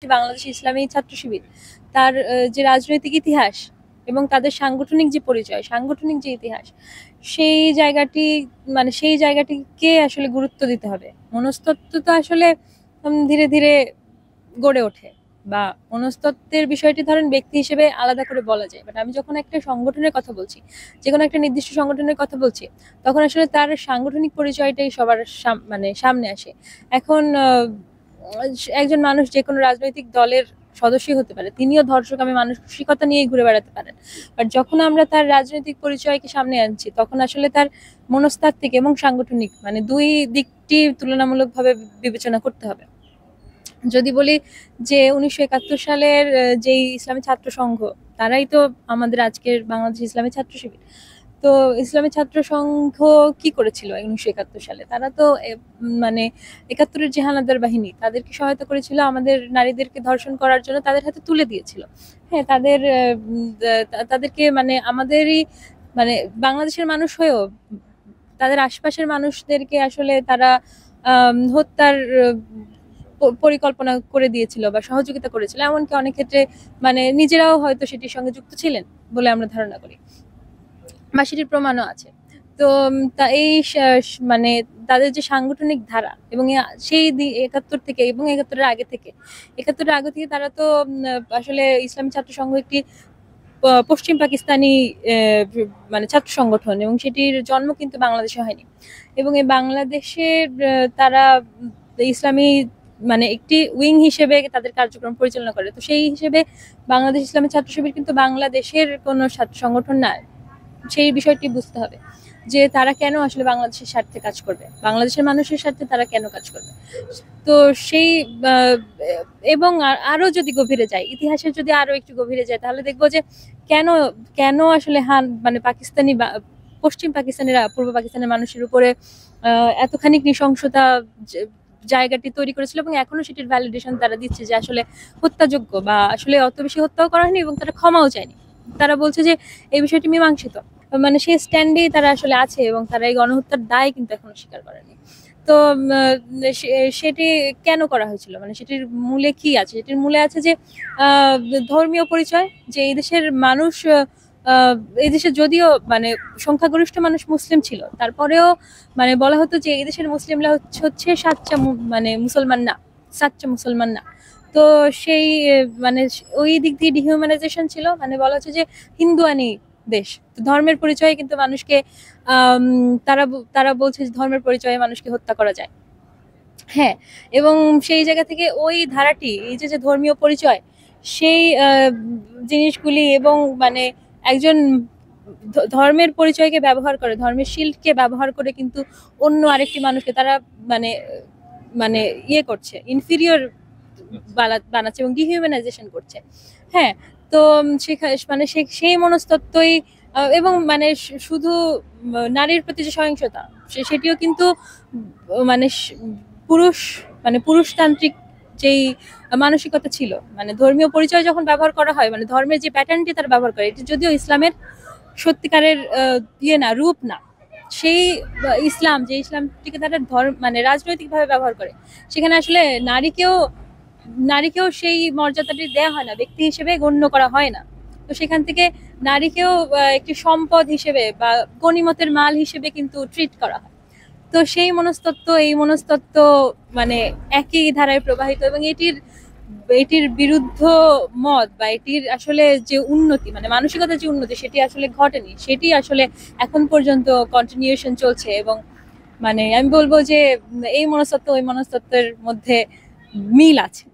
বাংলাদেশ ইসলামী ছাত্র শিবির তার যে রাজনৈতিক ইতিহাস এবং তাদের সাংগঠনিক যে পরিচয়, সাংগঠনিক যে ইতিহাস, সেই জায়গাটি সেই জায়গাটিকে আসলে গুরুত্ব দিতে হবে। মনস্তত্ত্ব তো আসলে ধীরে ধীরে গড়ে ওঠে, বা মনস্তত্ত্বের বিষয়টি ধরেন ব্যক্তি হিসেবে আলাদা করে বলা যায়, বাট আমি যখন একটা সংগঠনের কথা বলছি, যে কোনো একটা নির্দিষ্ট সংগঠনের কথা বলছি, তখন আসলে তার সাংগঠনিক পরিচয়টাই সবার সামনে আসে। এখন একজন মানুষ যে কোনো রাজনৈতিক দলের সদস্যই হতে পারে, তিনিও ধর্ষকামী মানসিকতা নিয়েই ঘুরে বেড়াতে পারেন। বাট যখন আমরা তার রাজনৈতিক পরিচয়কে সামনে আনছি, তখন আসলে তার মনস্তাত্ত্বিক এবং সাংগঠনিক দুই দিকটি তুলনামূলকভাবে বিবেচনা করতে হবে। যদি বলি যে 1971 সালের যেই ইসলামী ছাত্র সংঘ, তারাই তো আমাদের আজকের বাংলাদেশ ইসলামী ছাত্র শিবির। তো ইসলামী ছাত্র সংঘ কি করেছিল 1971 সালে? তারা তো 71-এর যে হানাদার বাহিনী, তাদেরকে সহায়তা করেছিল আমাদের নারীদেরকে ধর্ষণ করার জন্য, তাদের হাতে তুলে দিয়েছিল। হ্যাঁ, তাদেরকে আমাদেরই বাংলাদেশের মানুষ হয়েও তাদের আশপাশের মানুষদেরকে আসলে তারা হত্যার পরিকল্পনা করে দিয়েছিল বা সহযোগিতা করেছিল। এমনকি অনেক ক্ষেত্রে নিজেরাও হয়তো সেটির সঙ্গে যুক্ত ছিলেন বলে আমরা ধারণা করি, বা সেটির প্রমাণও আছে। তো এই তাদের যে সাংগঠনিক ধারা, এবং সেই 71 থেকে এবং 71-এর আগে থেকে, 71-এর আগে থেকে তারা তো আসলে ইসলামী ছাত্র সংঘ একটি পশ্চিম পাকিস্তানি ছাত্র সংগঠন, এবং সেটির জন্ম কিন্তু বাংলাদেশে হয়নি। এবং এই বাংলাদেশের তারা ইসলামী একটি উইং হিসেবে তাদের কার্যক্রম পরিচালনা করে। তো সেই হিসেবে বাংলাদেশ ইসলামী ছাত্র শিবির কিন্তু বাংলাদেশের কোনো ছাত্র সংগঠন না। সেই বিষয়টি বুঝতে হবে যে তারা কেন আসলে বাংলাদেশের স্বার্থে কাজ করবে, বাংলাদেশের মানুষের স্বার্থে তারা কেন কাজ করবে। তো সেই এবং আরো যদি গভীরে যায়, ইতিহাসের যদি আরো একটু গভীরে যায়, তাহলে দেখবো যে কেন কেন আসলে পাকিস্তানি বা পশ্চিম পাকিস্তানিরা পূর্ব পাকিস্তানের মানুষের উপরে এতখানি নৃশংসতা জায়গাটি তৈরি করেছিল, এবং এখনো সেটির ভ্যালিডেশন তারা দিচ্ছে যে আসলে হত্যাযোগ্য, বা আসলে অত বেশি হত্যাও করা হয়নি এবং তারা ক্ষমাও চায়নি। তারা বলছে যে এই বিষয়টি মীমাংসিত, সেই স্ট্যান্ডেই তারা আসলে আছে, এবং তারা এই গণহত্যার দায় কিন্তু এখনো স্বীকার করেনি। তো সেটি কেন করা হয়েছিল, সেটির মূলে কি আছে? সেটির মূলে আছে যে ধর্মীয় পরিচয়, যে এই দেশের মানুষ, এই দেশে যদিও সংখ্যাগরিষ্ঠ মানুষ মুসলিম ছিল, তারপরেও বলা হতো যে এই দেশের মুসলিমরা হচ্ছে সাচ্চা মুসলমান না, সাচ্চা মুসলমান না। তো সেই ওই দিক দিয়ে ডিহিউম্যানাইজেশন ছিল, বলা হচ্ছে যে হিন্দুয়ানি দেশ। ধর্মের পরিচয়ে কিন্তু মানুষকে তারা বলছে যে ধর্মের পরিচয়ে মানুষকে হত্যা করা যায়। হ্যাঁ, এবং সেই জায়গা থেকে ওই ধারাটি, এই যে ধর্মীয় পরিচয়, সেই জিনিসগুলি, এবং একজন ধর্মের পরিচয়কে ব্যবহার করে, ধর্মের শিল্ডকে ব্যবহার করে কিন্তু অন্য আরেকটি মানুষকে তারা ইয়ে করছে, ইনফিরিয়র বানাচ্ছে এবং ডিহিউম্যানাইজেশন করছে। হ্যাঁ, তো সেই মনস্তত্ত্বই, এবং শুধু নারীর প্রতি যে সহিংসতা, সেটিও কিন্তু পুরুষতান্ত্রিক যেই মানসিকতা ছিল। ধর্মীয় পরিচয় যখন ব্যবহার করা হয়, ধর্মের যে প্যাটার্নটি তারা ব্যবহার করে, এটি যদিও ইসলামের সত্যিকারের রূপ না, সেই ইসলামটিকে তারা রাজনৈতিকভাবে ব্যবহার করে। সেখানে আসলে নারীকেও সেই মর্যাদাটি দেয়া হয় না, ব্যক্তি হিসেবে গণ্য করা হয় না। তো সেখান থেকে নারীকেও একটি সম্পদ হিসেবে বা গনিমতের মাল হিসেবে কিন্তু ট্রিট করা হয়। তো সেই মনস্তত্ত্ব, এই মনস্তত্ত্ব একই ধারায় প্রবাহিত, এবং এটির বিরুদ্ধ মত, বা এটির আসলে যে উন্নতি, মানসিকতার যে উন্নতি, সেটি আসলে ঘটেনি। সেটি আসলে এখন পর্যন্ত কন্টিনিউশন চলছে, এবং আমি বলবো যে এই মনস্তত্ত্ব ওই মনস্তত্ত্বের মধ্যে মিল আছে।